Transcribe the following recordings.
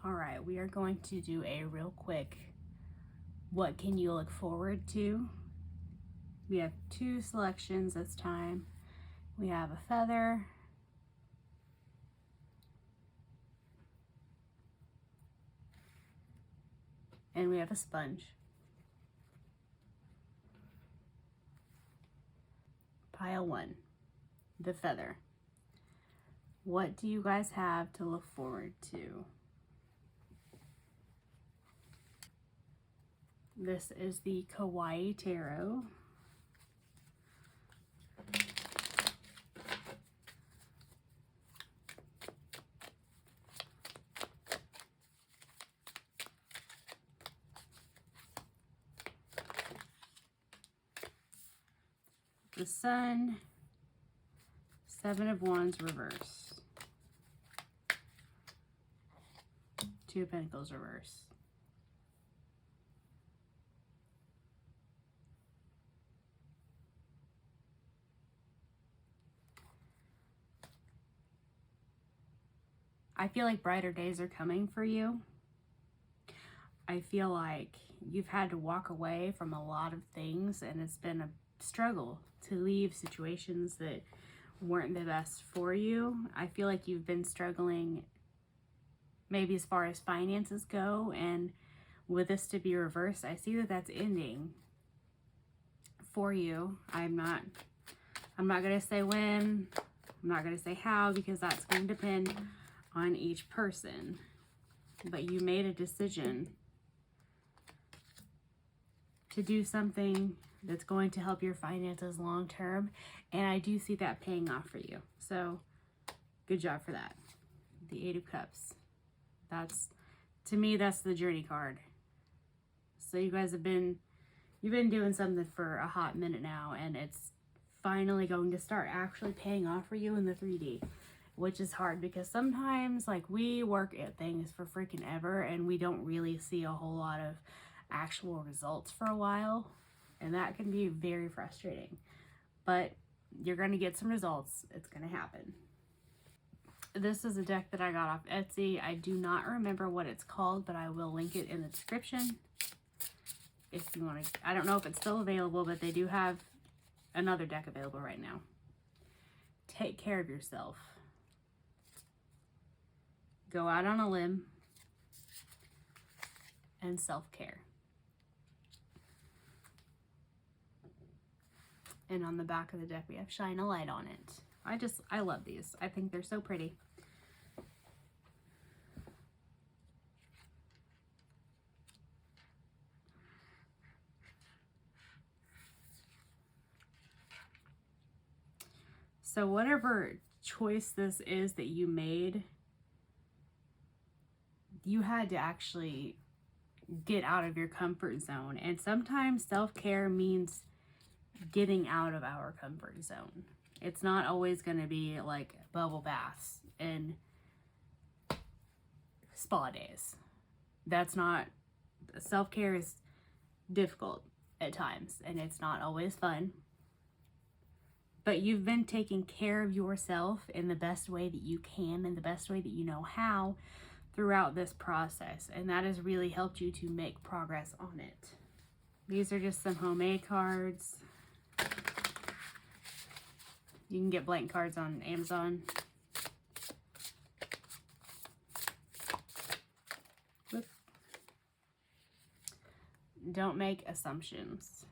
All right, we are going to do a real quick, what can you look forward to? We have 2 selections this time. We have a feather, and we have a sponge. Pile 1, the feather. What do you guys have to look forward to? This is the Kawaii Tarot. The Sun, 7 of Wands reverse. 2 of Pentacles reverse. I feel like brighter days are coming for you. I feel like you've had to walk away from a lot of things, and it's been a struggle to leave situations that weren't the best for you. I feel like you've been struggling maybe as far as finances go, and with this to be reversed, I see that that's ending for you. I'm not going to say when, I'm not going to say how, because that's going to depend on each person. But you made a decision to do something that's going to help your finances long term, and I do see that paying off for you. So good job for that. The 8 of Cups. That's, to me, that's the journey card. So you guys you've been doing something for a hot minute now, and it's finally going to start actually paying off for you in the 3D, which is hard because sometimes, like, we work at things for freaking ever and we don't really see a whole lot of actual results for a while, and that can be very frustrating. But you're going to get some results. It's going to happen. This is a deck that I got off Etsy. I do not remember what it's called, but I will link it in the description if you want to. I don't know if it's still available, but they do have another deck available right now. Take care of yourself. Go out on a limb. And self-care. And on the back of the deck, we have shine a light on it. I love these. I think they're so pretty. So whatever choice this is that you made, you had to actually get out of your comfort zone. And sometimes self-care means getting out of our comfort zone. It's not always going to be like bubble baths and spa days. That's not, self-care is difficult at times, and it's not always fun. But you've been taking care of yourself in the best way that you can, in the best way that you know how, throughout this process, and that has really helped you to make progress on it. These are just some homemade cards. You can get blank cards on Amazon. Whoop. Don't make assumptions.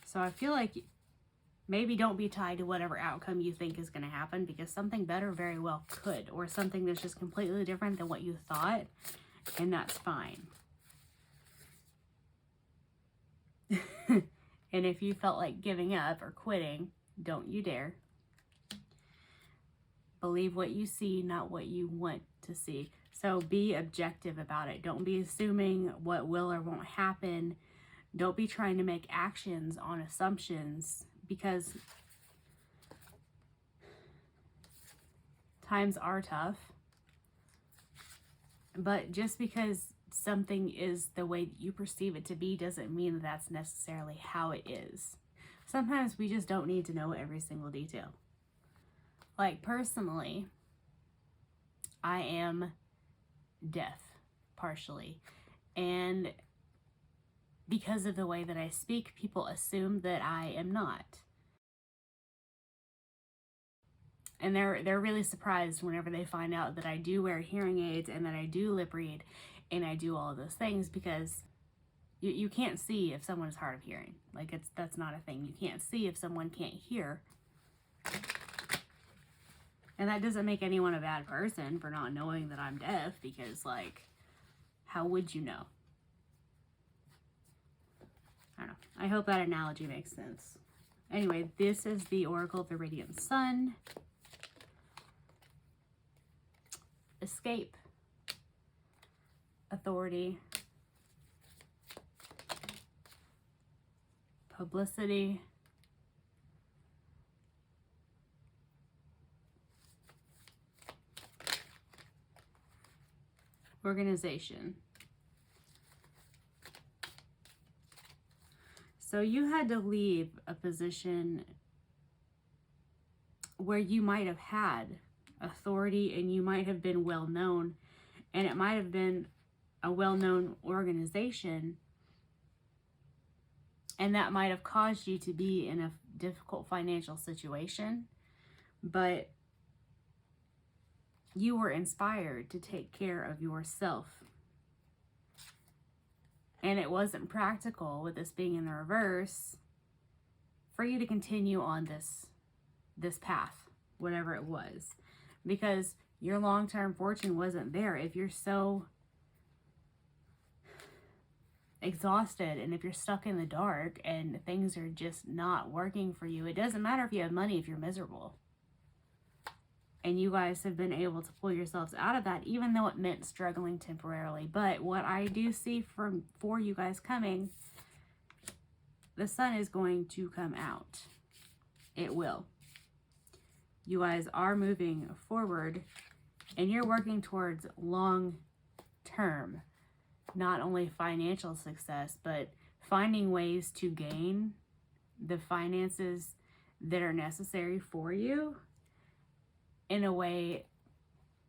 So I feel like maybe don't be tied to whatever outcome you think is going to happen, because something better very well could, or something that's just completely different than what you thought, and that's fine. And if you felt like giving up or quitting, don't you dare. Believe what you see, not what you want to see. So be objective about it. Don't be assuming what will or won't happen. Don't be trying to make actions on assumptions, because times are tough. But just because something is the way that you perceive it to be doesn't mean that that's necessarily how it is. Sometimes we just don't need to know every single detail. like personally, I am deaf partially, and because of the way that I speak, people assume that I am not. And they're really surprised whenever they find out that I do wear hearing aids and that I do lip read and I do all of those things, because you can't see if someone is hard of hearing. Like, that's not a thing. You can't see if someone can't hear. And that doesn't make anyone a bad person for not knowing that I'm deaf, because, like, how would you know? I don't know. I hope that analogy makes sense. Anyway, this is the Oracle of the Radiant Sun. Escape. Authority. Publicity. Organization. So you had to leave a position where you might have had authority and you might have been well known, and it might have been a well-known organization, and that might have caused you to be in a difficult financial situation, but you were inspired to take care of yourself. And it wasn't practical, with this being in the reverse, for you to continue on this path, whatever it was, because your long-term fortune wasn't there. If you're so exhausted and if you're stuck in the dark and things are just not working for you, it doesn't matter if you have money if you're miserable. And you guys have been able to pull yourselves out of that, even though it meant struggling temporarily. But what I do see for you guys coming, the sun is going to come out. It will. You guys are moving forward, and you're working towards long-term, not only financial success, but finding ways to gain the finances that are necessary for you in a way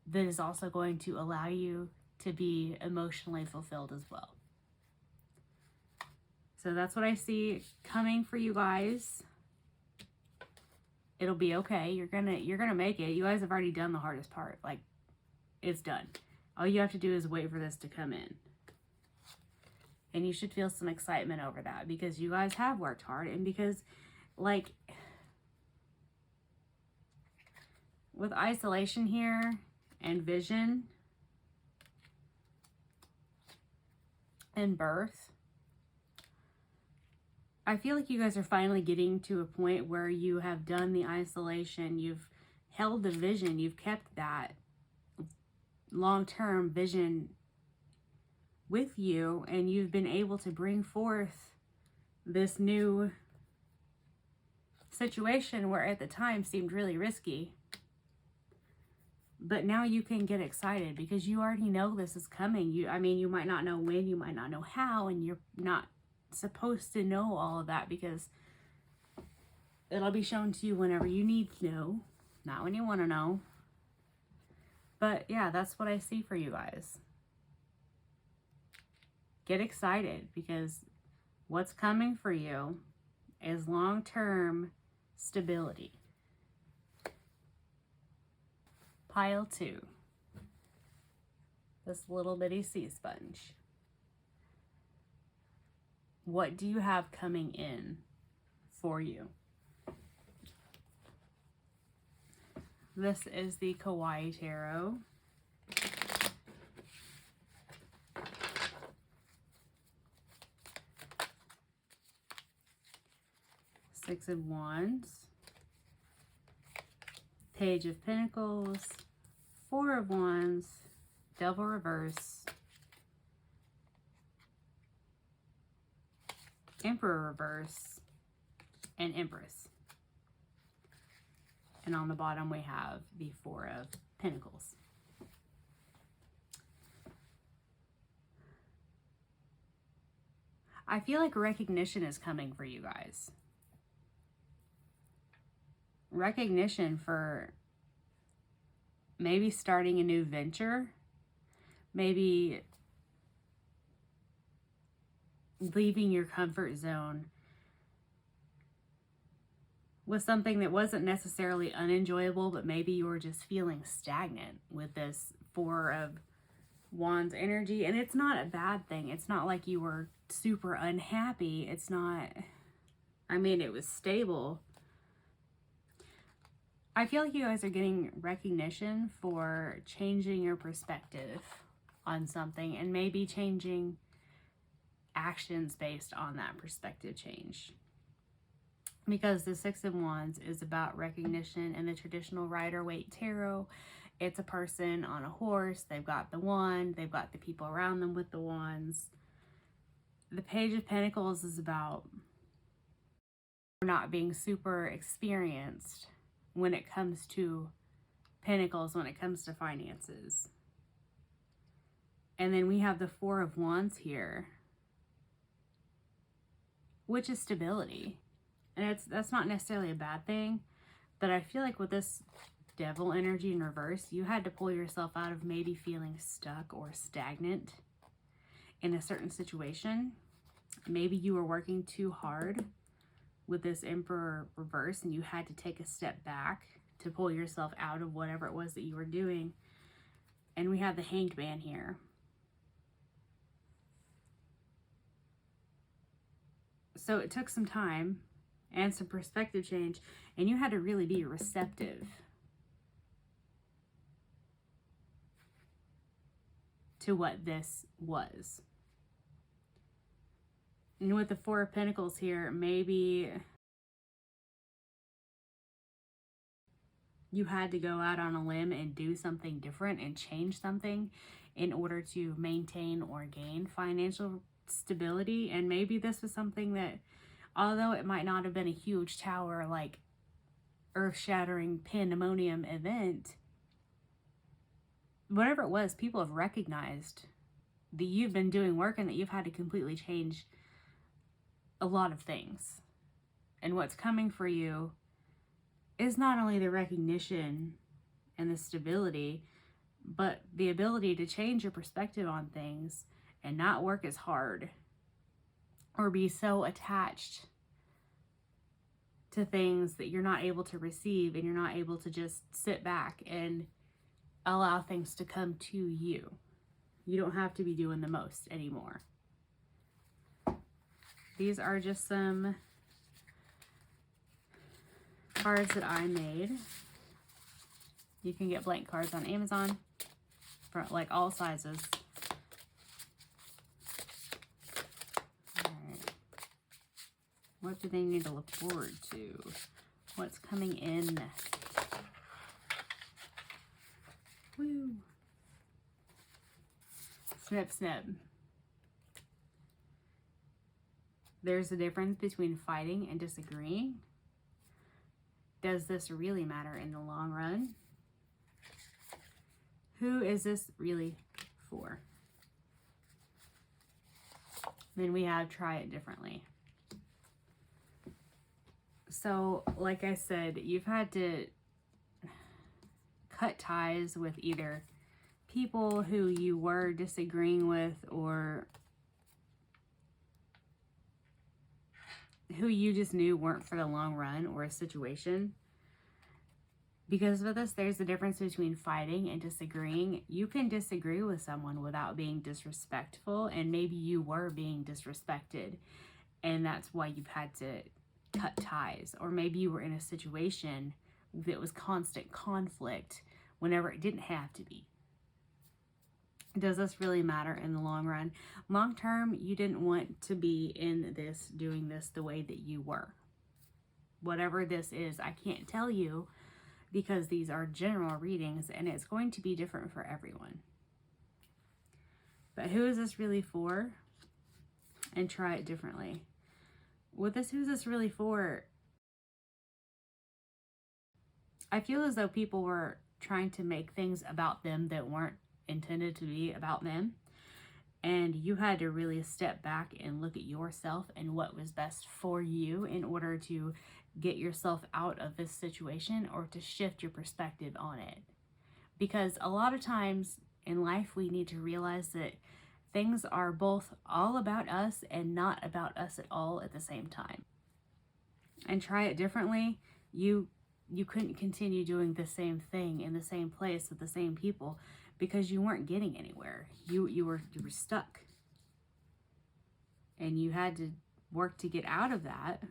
that is also going to allow you to be emotionally fulfilled as well. So that's what I see coming for you guys. It'll be okay. You're gonna make it. You guys have already done the hardest part. Like, it's done. All you have to do is wait for this to come in. And you should feel some excitement over that, because you guys have worked hard, and because, like, with isolation here and vision and birth, I feel like you guys are finally getting to a point where you have done the isolation, you've held the vision, you've kept that long-term vision with you, and you've been able to bring forth this new situation where at the time seemed really risky. But now you can get excited because you already know this is coming. You might not know when, you might not know how, and you're not supposed to know all of that, because it'll be shown to you whenever you need to know, not when you want to know. But yeah, that's what I see for you guys. Get excited, because what's coming for you is long-term stability. Pile 2. This little bitty sea sponge. What do you have coming in for you? This is the Kawaii Tarot. Six of Wands. Page of Pentacles, Four of Wands, Devil reverse, Emperor reverse, and Empress. And on the bottom we have the Four of Pentacles. I feel like recognition is coming for you guys. Recognition for maybe starting a new venture, maybe leaving your comfort zone with something that wasn't necessarily unenjoyable, but maybe you were just feeling stagnant with this Four of Wands energy. And it's not a bad thing. It's not like you were super unhappy. It's not, I mean, it was stable. I feel like you guys are getting recognition for changing your perspective on something and maybe changing actions based on that perspective change. Because the Six of Wands is about recognition in the traditional Rider-Waite Tarot. It's a person on a horse. They've got the wand. They've got the people around them with the wands. The Page of Pentacles is about not being super experienced when it comes to pentacles, when it comes to finances. And then we have the Four of Wands here, which is stability. And that's not necessarily a bad thing, but I feel like with this Devil energy in reverse, you had to pull yourself out of maybe feeling stuck or stagnant in a certain situation. Maybe you were working too hard with this Emperor reverse and you had to take a step back to pull yourself out of whatever it was that you were doing. And we have the Hanged Man here. So it took some time and some perspective change, and you had to really be receptive to what this was. And with the Four of Pentacles here, maybe you had to go out on a limb and do something different and change something in order to maintain or gain financial stability. And maybe this was something that, although it might not have been a huge tower, like earth-shattering pandemonium event, whatever it was, people have recognized that you've been doing work and that you've had to completely change a lot of things. And what's coming for you is not only the recognition and the stability, but the ability to change your perspective on things and not work as hard or be so attached to things that you're not able to receive, and you're not able to just sit back and allow things to come to you. You don't have to be doing the most anymore. These are just some cards that I made. You can get blank cards on Amazon for like all sizes. What do they need to look forward to? What's coming in? Woo. Snip, snip. There's a difference between fighting and disagreeing. Does this really matter in the long run? Who is this really for? Then we have try it differently. So, like I said, you've had to cut ties with either people who you were disagreeing with or who you just knew weren't for the long run, or a situation. Because with this, there's a difference between fighting and disagreeing. You can disagree with someone without being disrespectful, and maybe you were being disrespected, and that's why you've had to cut ties. Or maybe you were in a situation that was constant conflict whenever it didn't have to be. Does this really matter in the long run? Long term, you didn't want to be in this, doing this the way that you were. Whatever this is, I can't tell you because these are general readings and it's going to be different for everyone. But who is this really for? And try it differently. With this, who's this really for? I feel as though people were trying to make things about them that weren't intended to be about them. And you had to really step back and look at yourself and what was best for you in order to get yourself out of this situation or to shift your perspective on it. Because a lot of times in life, we need to realize that things are both all about us and not about us at all at the same time. And try it differently. You couldn't continue doing the same thing in the same place with the same people because you weren't getting anywhere. You were stuck. And you had to work to get out of that.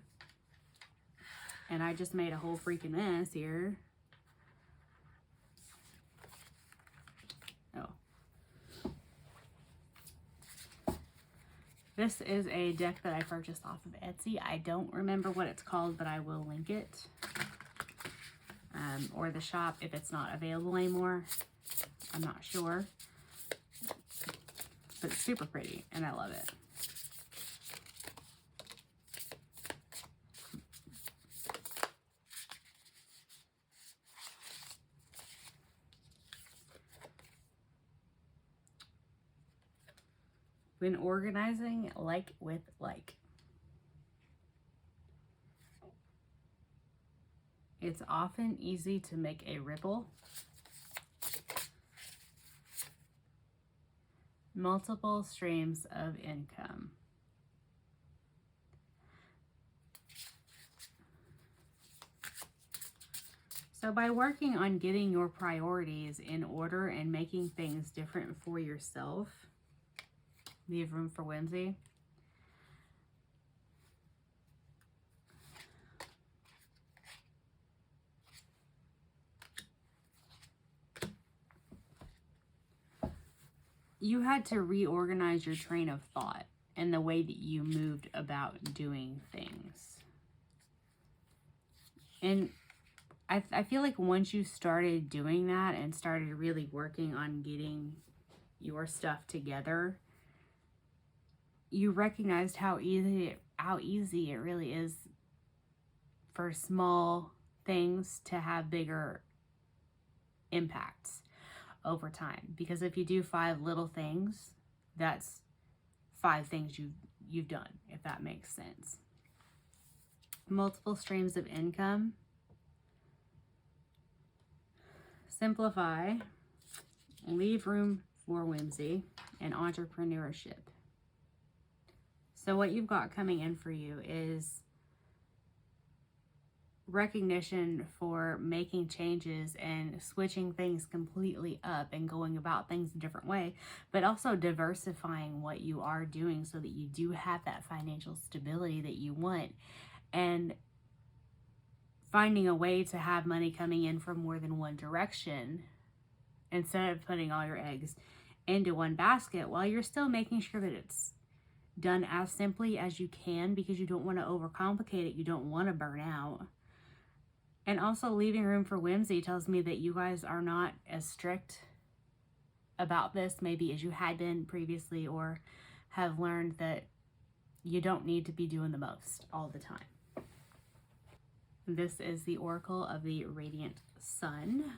And I just made a whole freaking mess here. Oh. This is a deck that I purchased off of Etsy. I don't remember what it's called, but I will link it. Or the shop if it's not available anymore. I'm not sure. But it's super pretty, and I love it. When organizing like with like. It's often easy to make a ripple. Multiple streams of income. So by working on getting your priorities in order and making things different for yourself, leave room for whimsy. You had to reorganize your train of thought and the way that you moved about doing things. And I feel like once you started doing that and started really working on getting your stuff together, you recognized how easy it really is for small things to have bigger impacts over time. Because if you do 5 little things, that's 5 things you've done, if that makes sense. Multiple streams of income. Simplify. Leave room for whimsy and entrepreneurship. So what you've got coming in for you is recognition for making changes and switching things completely up and going about things a different way, but also diversifying what you are doing so that you do have that financial stability that you want, and finding a way to have money coming in from more than one direction instead of putting all your eggs into one basket, while you're still making sure that it's done as simply as you can, because you don't want to overcomplicate it. You don't want to burn out. And also leaving room for whimsy tells me that you guys are not as strict about this maybe as you had been previously, or have learned that you don't need to be doing the most all the time. This is the Oracle of the Radiant Sun.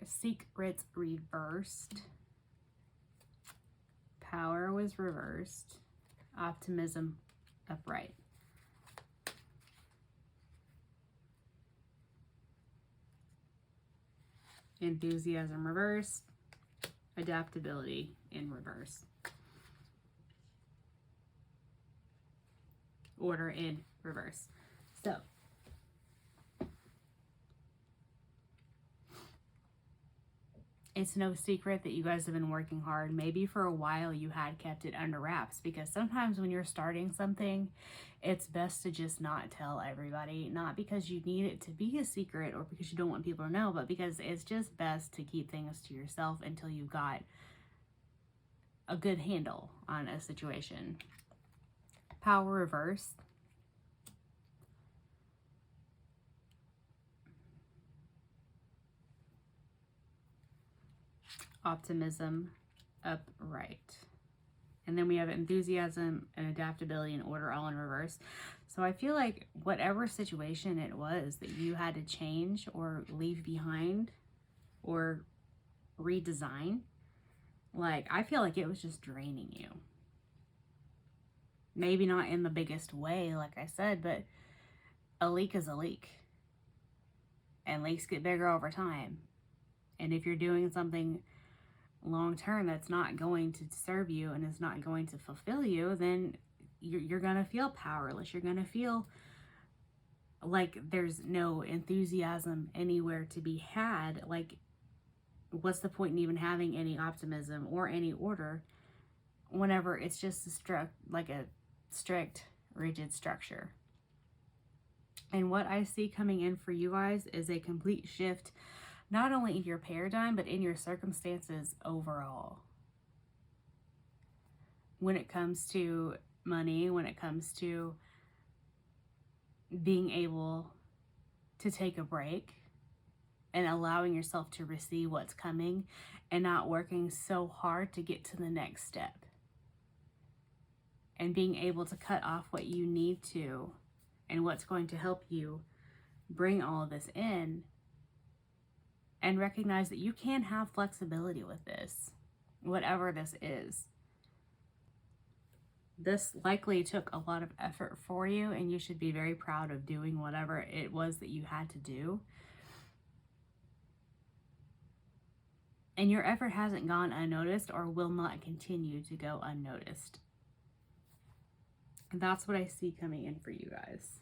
Secrets reversed. Power was reversed. Optimism upright. Enthusiasm reversed. Adaptability in reverse. Order in reverse. So it's no secret that you guys have been working hard. Maybe for a while you had kept it under wraps, because sometimes when you're starting something, it's best to just not tell everybody. Not because you need it to be a secret or because you don't want people to know, but because it's just best to keep things to yourself until you've got a good handle on a situation. Power reverse. Optimism upright. And then we have enthusiasm and adaptability and order all in reverse. So I feel like whatever situation it was that you had to change or leave behind or redesign, like, I feel like it was just draining you. Maybe not in the biggest way, like I said, but a leak is a leak. And leaks get bigger over time. And if you're doing something long term that's not going to serve you and is not going to fulfill you, then you're going to feel powerless. You're going to feel like there's no enthusiasm anywhere to be had. Like, what's the point in even having any optimism or any order whenever it's just a strict, rigid structure? And what I see coming in for you guys is a complete shift, not only in your paradigm, but in your circumstances overall. When it comes to money, when it comes to being able to take a break and allowing yourself to receive what's coming and not working so hard to get to the next step. And being able to cut off what you need to and what's going to help you bring all of this in, and recognize that you can have flexibility with this, whatever this is. This likely took a lot of effort for you, and you should be very proud of doing whatever it was that you had to do. And your effort hasn't gone unnoticed or will not continue to go unnoticed. And that's what I see coming in for you guys.